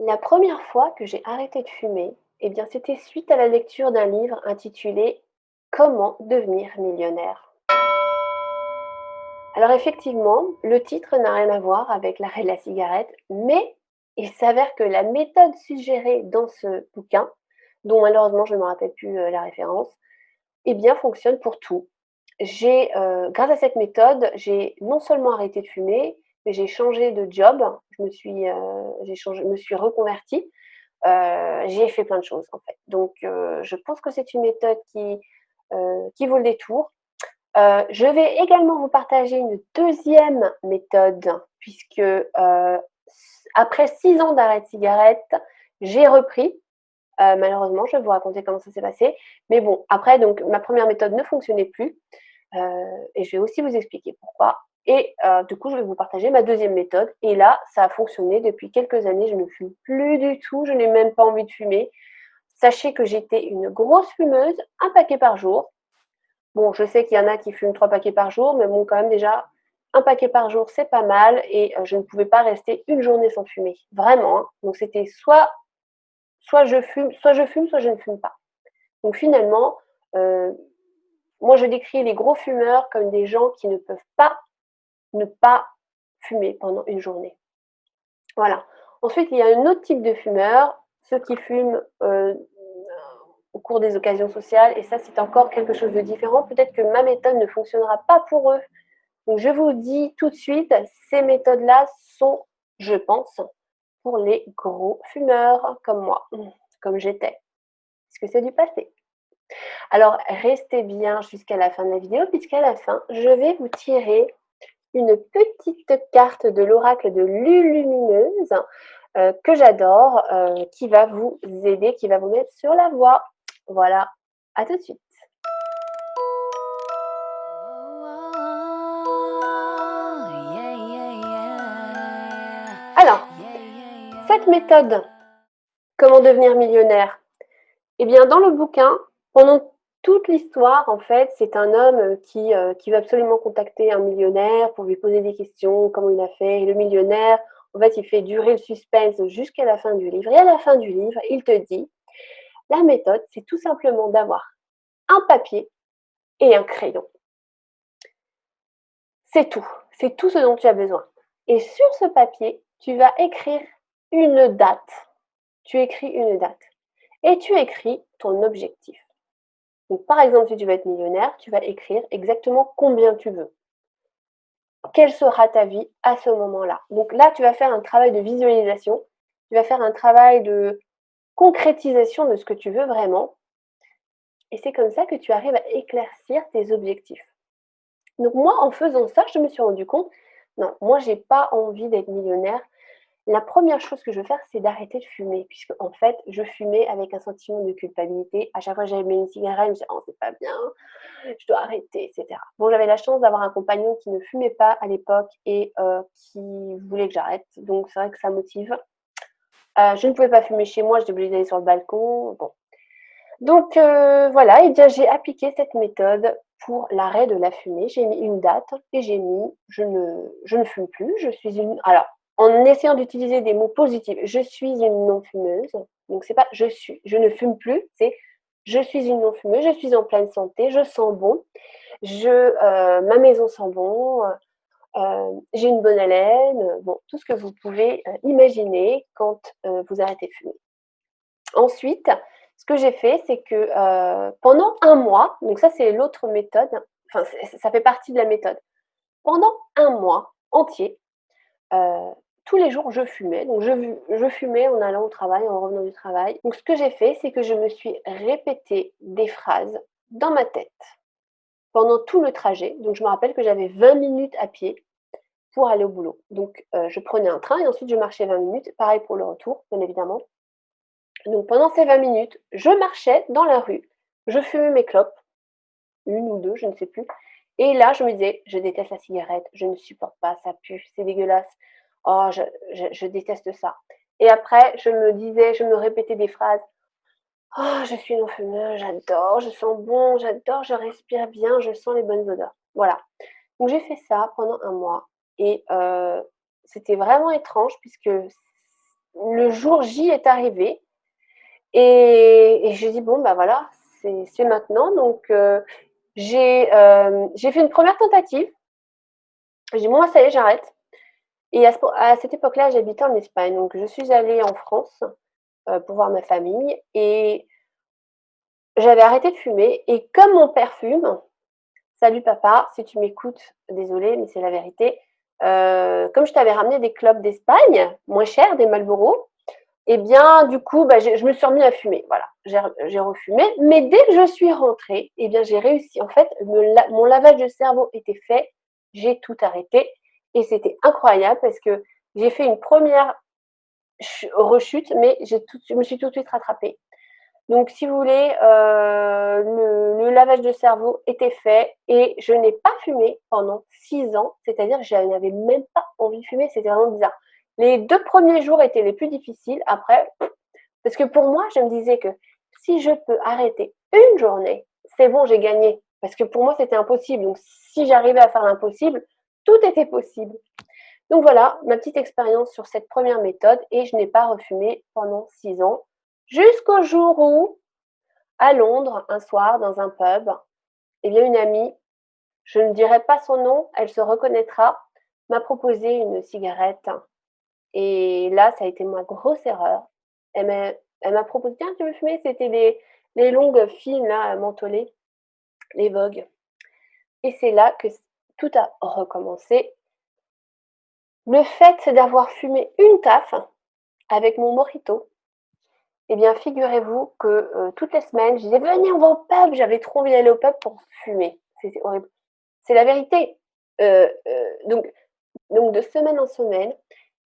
La première fois que j'ai arrêté de fumer, eh bien, c'était suite à la lecture d'un livre intitulé «Comment devenir millionnaire». Alors effectivement, le titre n'a rien à voir avec l'arrêt de la cigarette, mais il s'avère que la méthode suggérée dans ce bouquin, dont malheureusement je ne me rappelle plus, la référence, eh bien, fonctionne pour tout. Grâce à cette méthode, j'ai non seulement arrêté de fumer, mais j'ai changé de job. Je me suis reconvertie. J'ai fait plein de choses, en fait. Donc je pense que c'est une méthode qui vaut le détour. Je vais également vous partager une deuxième méthode puisque, après 6 ans d'arrêt de cigarette, j'ai repris. Malheureusement, je vais vous raconter comment ça s'est passé. Mais bon, après donc ma première méthode ne fonctionnait plus, et je vais aussi vous expliquer pourquoi et du coup, je vais vous partager ma deuxième méthode et là, ça a fonctionné depuis quelques années. Je ne fume plus du tout, je n'ai même pas envie de fumer. Sachez que j'étais une grosse fumeuse, un paquet par jour. Bon, je sais qu'il y en a qui fument 3 paquets par jour, mais bon, quand même déjà, un paquet par jour, c'est pas mal et je ne pouvais pas rester une journée sans fumer, vraiment, hein. Donc c'était soit je fume, soit je ne fume pas. Donc finalement, heu, moi je décris les gros fumeurs comme des gens qui ne peuvent pas ne pas fumer pendant une journée. Voilà. Ensuite, il y a un autre type de fumeurs, ceux qui fument, au cours des occasions sociales et ça, c'est encore quelque chose de différent. Peut-être que ma méthode ne fonctionnera pas pour eux. Donc je vous dis tout de suite, ces méthodes-là sont, je pense, pour les gros fumeurs comme moi, comme j'étais, puisque c'est du passé. Alors restez bien jusqu'à la fin de la vidéo puisqu'à la fin, je vais vous tirer une petite carte de l'oracle de Lulumineuse, que j'adore, qui va vous aider, qui va vous mettre sur la voie. Voilà, à tout de suite. Alors, cette méthode, comment devenir millionnaire? Eh bien, dans le bouquin, pendant toute l'histoire, en fait, c'est un homme qui veut absolument contacter un millionnaire pour lui poser des questions, comment il a fait. Et le millionnaire, en fait, il fait durer le suspense jusqu'à la fin du livre. Et à la fin du livre, il te dit, la méthode, c'est tout simplement d'avoir un papier et un crayon. C'est tout ce dont tu as besoin. Et sur ce papier, tu vas écrire une date. Tu écris une date. Et tu écris ton objectif. Donc, par exemple, si tu veux être millionnaire, tu vas écrire exactement combien tu veux. Quelle sera ta vie à ce moment-là? Donc là, tu vas faire un travail de visualisation, tu vas faire un travail de concrétisation de ce que tu veux vraiment. Et c'est comme ça que tu arrives à éclaircir tes objectifs. Donc moi, en faisant ça, je me suis rendu compte, non, moi, j'ai pas envie d'être millionnaire. La première chose que je veux faire, c'est d'arrêter de fumer puisque en fait, je fumais avec un sentiment de culpabilité. À chaque fois que j'allumais une cigarette, je me disais: «Oh, c'est pas bien, je dois arrêter» et cetera. Bon, j'avais la chance d'avoir un compagnon qui ne fumait pas à l'époque et qui voulait que j'arrête, donc c'est vrai que ça motive. Je ne pouvais pas fumer chez moi, j'étais obligée d'aller sur le balcon, bon. Donc voilà et bien j'ai appliqué cette méthode pour l'arrêt de la fumée. J'ai mis une date et j'ai mis: «Je ne fume plus, je suis une» alors, en essayant d'utiliser des mots positifs, «Je suis une non-fumeuse», donc c'est pas je ne fume plus, c'est: «Je suis une non-fumeuse, je suis en pleine santé, je sens bon, ma maison sent bon, j'ai une bonne haleine», bon, tout ce que vous pouvez, imaginer quand, vous arrêtez de fumer. Ensuite, ce que j'ai fait, c'est que, pendant un mois, donc ça c'est l'autre méthode, enfin ça fait partie de la méthode. Pendant un mois entier, heu, tous les jours je fumais, donc je fumais en allant au travail, en revenant du travail. Donc ce que j'ai fait, c'est que je me suis répété des phrases dans ma tête pendant tout le trajet. Donc je me rappelle que j'avais 20 minutes à pied pour aller au boulot. Donc je prenais un train et ensuite je marchais 20 minutes, pareil pour le retour, bien évidemment. Donc pendant ces 20 minutes, je marchais dans la rue, je fumais mes clopes, une ou 2, je ne sais plus et là, je me disais: «Je déteste la cigarette, je ne supporte pas, ça pue, c'est dégueulasse. Oh je déteste ça» et après je me répétais des phrases: «Oh je suis non-fumeuse, j'adore, je sens bon, j'adore, je respire bien, je sens les bonnes odeurs». Voilà. Donc j'ai fait ça pendant un mois et c'était vraiment étrange puisque le jour J est arrivé et je dis bon bah voilà, c'est maintenant. Donc j'ai fait une première tentative. J'ai dit bon bah, ça y est, j'arrête. Et à cette époque-là, j'habitais en Espagne, donc je suis allée en France pour voir ma famille et j'avais arrêté de fumer. Et comme mon père fume, salut papa, si tu m'écoutes, désolée, mais c'est la vérité. Comme je t'avais ramené des clopes d'Espagne, moins chères, des Marlboro, et bien du coup, bah, je me suis remis à fumer. Voilà, j'ai refumé. Mais dès que je suis rentrée, eh bien j'ai réussi. En fait, mon lavage de cerveau était fait. J'ai tout arrêté et c'était incroyable parce que j'ai fait une première rechute, mais je me suis tout de suite rattrapée. Donc, si vous voulez, le lavage de cerveau était fait et je n'ai pas fumé pendant 6 ans, c'est-à-dire que je n'avais même pas envie de fumer, c'était vraiment bizarre. Les 2 premiers jours étaient les plus difficiles, après, parce que pour moi, je me disais que si je peux arrêter une journée, c'est bon, j'ai gagné. Parce que pour moi, c'était impossible. Donc, si j'arrivais à faire l'impossible, tout était possible. Donc voilà, ma petite expérience sur cette première méthode et je n'ai pas refumé pendant 6 ans, jusqu'au jour où, à Londres, un soir, dans un pub, eh bien une amie, je ne dirai pas son nom, elle se reconnaîtra, m'a proposé une cigarette. Et là, ça a été ma grosse erreur. Elle m'a proposé, tiens, tu veux fumer? C'était les longues fines, là, mentholées, les Vogue. Et c'est là que tout a recommencé. Le fait d'avoir fumé une taf avec mon mojito, eh bien, figurez-vous que toutes les semaines, je disais, venez, on va au pub. J'avais trop envie d'aller au pub pour fumer. C'était horrible. C'est la vérité. Donc, de semaine en semaine,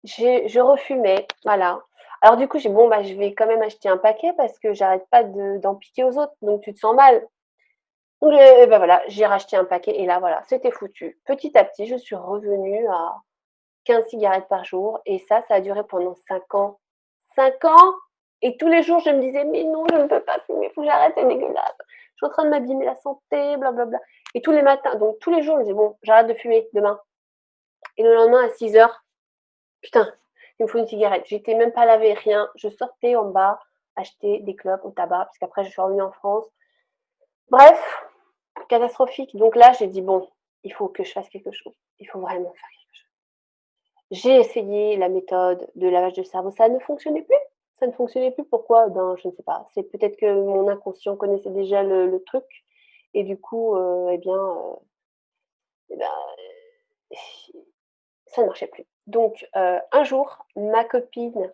je refumais. Voilà. Alors, du coup, j'ai dit, bon, bah, je vais quand même acheter un paquet parce que j'arrête pas d'en piquer aux autres. Donc, tu te sens mal. Donc, ben voilà, j'ai racheté un paquet et là, voilà, c'était foutu. Petit à petit, je suis revenue à 15 cigarettes par jour et ça a duré pendant 5 ans. 5 ans. Et tous les jours, je me disais, mais non, je ne peux pas fumer, il faut que j'arrête, c'est dégueulasse. Je suis en train de m'abîmer la santé, blablabla. Et tous les matins, donc tous les jours, je me disais, bon, j'arrête de fumer demain. Et le lendemain, à 6 heures, putain, il me faut une cigarette. J'étais même pas lavé, rien. Je sortais en bas, acheter des clopes au tabac, puisqu'après, je suis revenue en France. Bref, catastrophique. Donc là, j'ai dit, bon, il faut que je fasse quelque chose. Il faut vraiment faire quelque chose. J'ai essayé la méthode de lavage de cerveau, ça ne fonctionnait plus. Ça ne fonctionnait plus. Pourquoi? Ben, je ne sais pas. C'est peut-être que mon inconscient connaissait déjà le truc et du coup, eh ben, ça ne marchait plus. Donc, un jour, ma copine,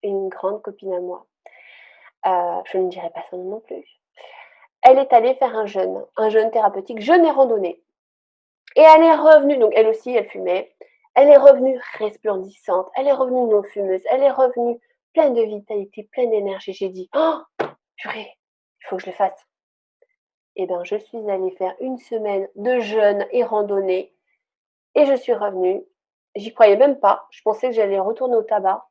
une grande copine à moi, je ne dirai pas son nom non plus, elle est allée faire un jeûne thérapeutique, jeûne et randonnée. Et elle est revenue, donc elle aussi, elle fumait. Elle est revenue resplendissante, elle est revenue non fumeuse, elle est revenue pleine de vitalité, pleine d'énergie. J'ai dit, oh, purée, il faut que je le fasse. Et bien, je suis allée faire une semaine de jeûne et randonnée et je suis revenue. J'y croyais même pas. Je pensais que j'allais retourner au tabac.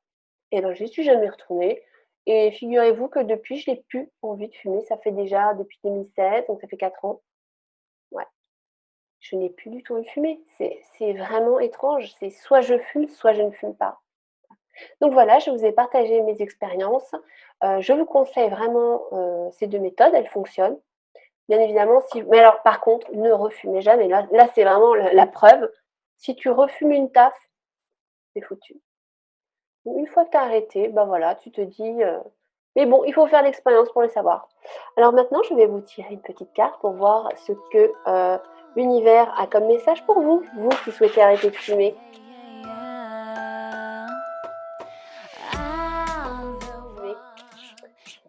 Et bien, j'y suis jamais retournée. Et figurez-vous que depuis, je n'ai plus envie de fumer. Ça fait déjà depuis 2016, donc ça fait 4 ans. Ouais. Je n'ai plus du tout envie de fumer. C'est vraiment étrange. C'est soit je fume, soit je ne fume pas. Donc voilà, je vous ai partagé mes expériences. Je vous conseille vraiment ces 2 méthodes, elles fonctionnent. Bien évidemment, si mais alors par contre, ne refumez jamais. Là c'est vraiment la preuve. Si tu refumes une taf, c'est foutu. Une fois que tu as arrêté, bah voilà, tu te dis, mais bon, il faut faire l'expérience pour le savoir. Alors maintenant, je vais vous tirer une petite carte pour voir ce que, l'univers a comme message pour vous, vous qui souhaitez arrêter de fumer.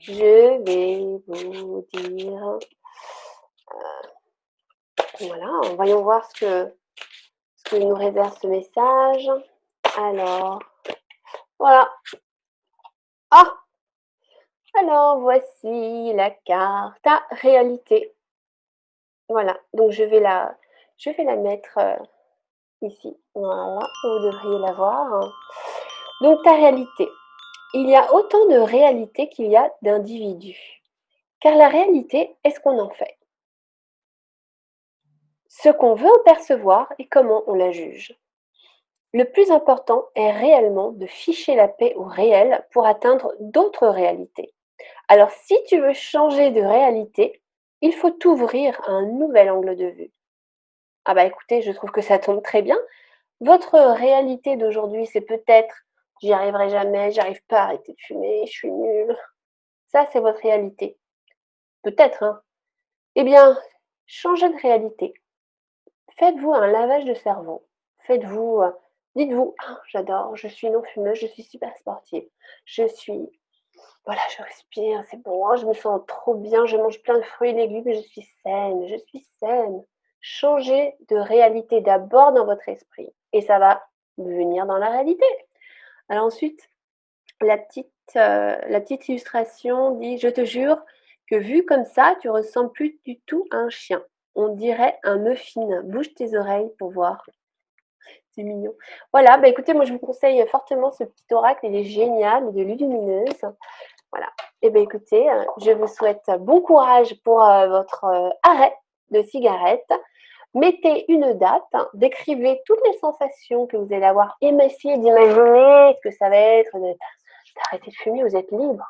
Je vais vous dire, voilà, voyons voir ce que nous réserve ce message. Alors, voilà. Ah! Alors voici la carte à réalité. Voilà, donc je vais la mettre, ici. Voilà, vous devriez la voir. Donc ta réalité. Il y a autant de réalité qu'il y a d'individus. Car la réalité est ce qu'on en fait. Ce qu'on veut en percevoir et comment on la juge. Le plus important est réellement de ficher la paix au réel pour atteindre d'autres réalités. Alors si tu veux changer de réalité, il faut t'ouvrir à un nouvel angle de vue. Ah bah écoutez, je trouve que ça tombe très bien. Votre réalité d'aujourd'hui, c'est peut-être j'y arriverai jamais, j'arrive pas à arrêter de fumer, je suis nulle. Ça, c'est votre réalité. Peut-être, hein. Eh bien, changez de réalité. Faites-vous un lavage de cerveau. Faites-vous, dites-vous: «Ah, j'adore, je suis non-fumeuse, je suis super sportive. Je suis voilà, je respire, c'est bon, oh, je me sens trop bien, je mange plein de fruits et légumes, je suis saine, je suis saine». Changez de réalité d'abord dans votre esprit et ça va venir dans la réalité. Alors ensuite, la petite illustration dit: «Je te jure que vu comme ça, tu ressembles plus du tout à un chien. On dirait un muffin. Bouge tes oreilles pour voir». C'est mignon. Voilà, bah, écoutez, moi je vous conseille fortement ce petit oracle, il est génial, de Lumineuse. Voilà. Et ben écoutez, je vous souhaite bon courage pour, votre, arrêt de cigarette. Mettez une date, hein, décrivez toutes les sensations que vous allez avoir, essayez d'imaginer ce que ça va être d'arrêter de fumer, vous êtes libre,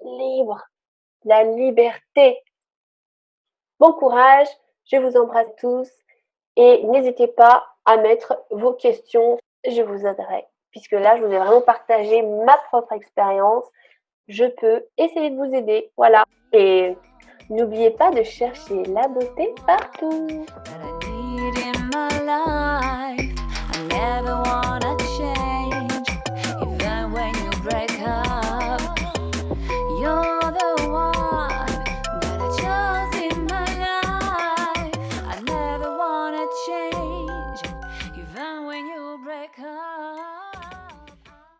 vous êtes libre. La liberté. Bon courage, je vous embrasse tous et n'hésitez pas à mettre vos questions, je vous aiderai. Puisque là, je vous ai vraiment partagé ma propre expérience. Je peux essayer de vous aider, voilà. Et n'oubliez pas de chercher la beauté partout.